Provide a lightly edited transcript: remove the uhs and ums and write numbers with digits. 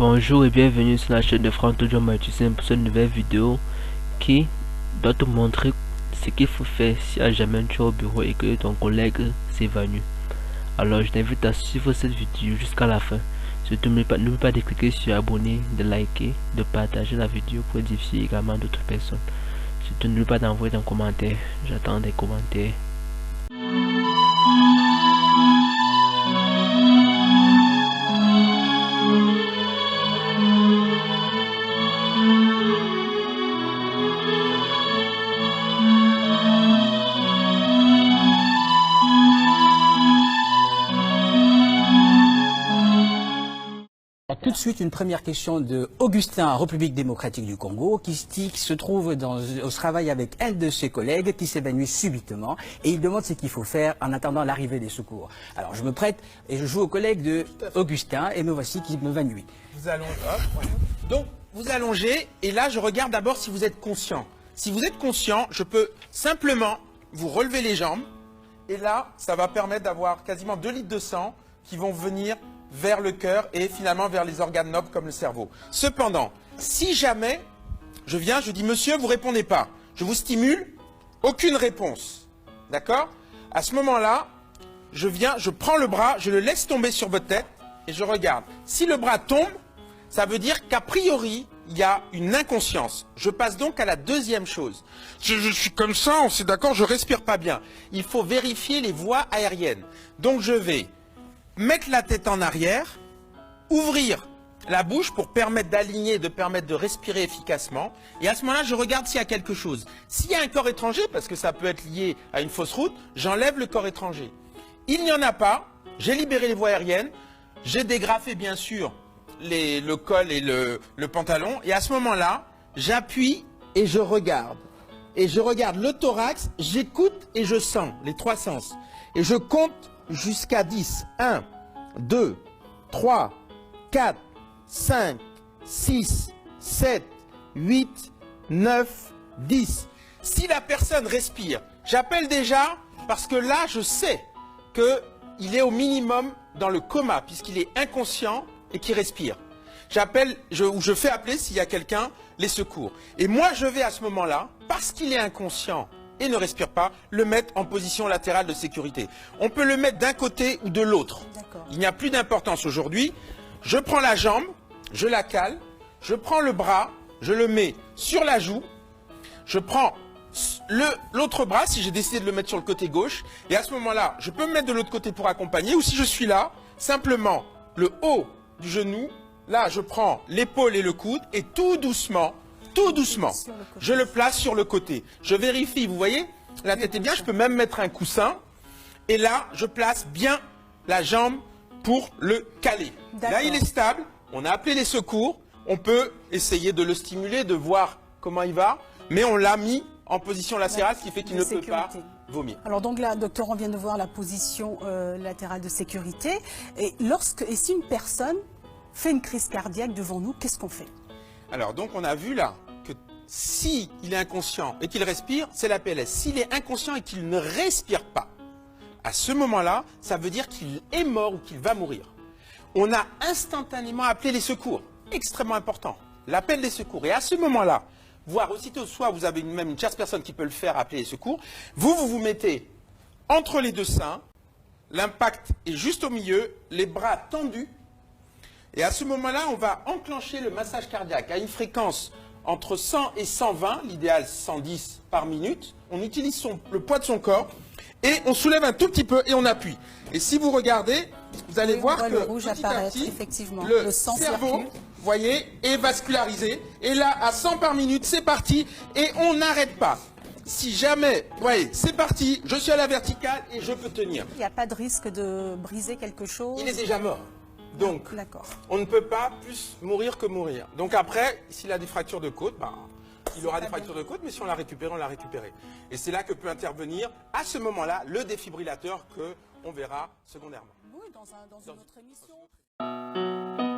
Bonjour et bienvenue sur la chaîne de Franck John Mathisen pour cette nouvelle vidéo qui doit te montrer ce qu'il faut faire si à jamais tu es au bureau et que ton collègue s'évanouit. Alors je t'invite à suivre cette vidéo jusqu'à la fin. Surtout n'oublie pas de cliquer sur abonner, de liker, de partager la vidéo pour édifier également d'autres personnes. Surtout n'oublie pas d'envoyer un commentaire. J'attends des commentaires. Tout de suite, une première question de Augustin, République démocratique du Congo, qui se trouve au travail avec un de ses collègues qui s'évanouit subitement et il demande ce qu'il faut faire en attendant l'arrivée des secours. Alors je me prête et je joue au collègue de Augustin et me voici qui m'évanouit. Vous allongez, donc vous allongez et là je regarde d'abord si vous êtes conscient. Si vous êtes conscient, je peux simplement vous relever les jambes et là ça va permettre d'avoir quasiment 2 litres de sang qui vont venir vers le cœur et finalement vers les organes nobles comme le cerveau. Cependant, si jamais je viens, je dis monsieur, vous répondez pas, je vous stimule, aucune réponse, d'accord? À ce moment-là, je viens, je prends le bras, je le laisse tomber sur votre tête et je regarde. Si le bras tombe, ça veut dire qu'a priori, il y a une inconscience. Je passe donc à la deuxième chose. Je suis comme ça, on s'est d'accord, je respire pas bien. Il faut vérifier les voies aériennes. Donc je vais mettre la tête en arrière, ouvrir la bouche pour permettre d'aligner, de permettre de respirer efficacement. Et à ce moment-là, je regarde s'il y a quelque chose. S'il y a un corps étranger, parce que ça peut être lié à une fausse route, j'enlève le corps étranger. Il n'y en a pas, j'ai libéré les voies aériennes, j'ai dégrafé bien sûr le col et le pantalon. Et à ce moment-là, j'appuie et je regarde. Et je regarde le thorax, j'écoute et je sens, les 3 sens. Et je compte jusqu'à 10. 1, 2, 3, 4, 5, 6, 7, 8, 9, 10. Si la personne respire, j'appelle déjà parce que là, je sais qu'il est au minimum dans le coma puisqu'il est inconscient et qu'il respire. J'appelle, je fais appeler s'il y a quelqu'un, les secours. Et moi, je vais à ce moment-là, parce qu'il est inconscient et ne respire pas, le mettre en position latérale de sécurité. On peut le mettre d'un côté ou de l'autre. Il n'y a plus d'importance aujourd'hui. Je prends la jambe, je la cale, je prends le bras, je le mets sur la joue, je prends l'autre bras, si j'ai décidé de le mettre sur le côté gauche, et à ce moment-là, je peux me mettre de l'autre côté pour accompagner, ou si je suis là, simplement le haut du genou, là je prends l'épaule et le coude, et tout doucement, je le place sur le côté. Je vérifie, vous voyez, la tête est bien, je peux même mettre un coussin. Et là, je place bien la jambe pour le caler. Là, il est stable, on a appelé les secours, on peut essayer de le stimuler, de voir comment il va, mais on l'a mis en position latérale, ce qui fait qu'il ne peut pas vomir. Alors donc là, docteur, on vient de voir la position latérale de sécurité. Et si une personne fait une crise cardiaque devant nous, qu'est-ce qu'on fait? Alors, donc, on a vu là que s'il est inconscient et qu'il respire, c'est la PLS. S'il est inconscient et qu'il ne respire pas, à ce moment-là, ça veut dire qu'il est mort ou qu'il va mourir. On a instantanément appelé les secours. Extrêmement important. L'appel des secours. Et à ce moment-là, voire aussitôt, soit vous avez même une tierce personne qui peut le faire, appeler les secours, vous mettez entre les deux seins, l'impact est juste au milieu, les bras tendus. Et à ce moment-là, on va enclencher le massage cardiaque à une fréquence entre 100 et 120, l'idéal 110 par minute. On utilise le poids de son corps et on soulève un tout petit peu et on appuie. Et si vous regardez, vous allez voir que le rouge petit à petit, effectivement. le sang cerveau, circule. vous voyez, est vascularisé. Et là, à 100 par minute, c'est parti et on n'arrête pas. Si jamais, vous voyez, c'est parti, je suis à la verticale et je peux tenir. Il n'y a pas de risque de briser quelque chose? Il est déjà mort. Donc, on ne peut pas plus mourir que mourir. Donc après, s'il a des fractures de côte, il aura des fractures de côte, mais si on l'a récupéré, on l'a récupéré. Et c'est là que peut intervenir, à ce moment-là, le défibrillateur qu'on verra secondairement. Oui, dans une autre émission.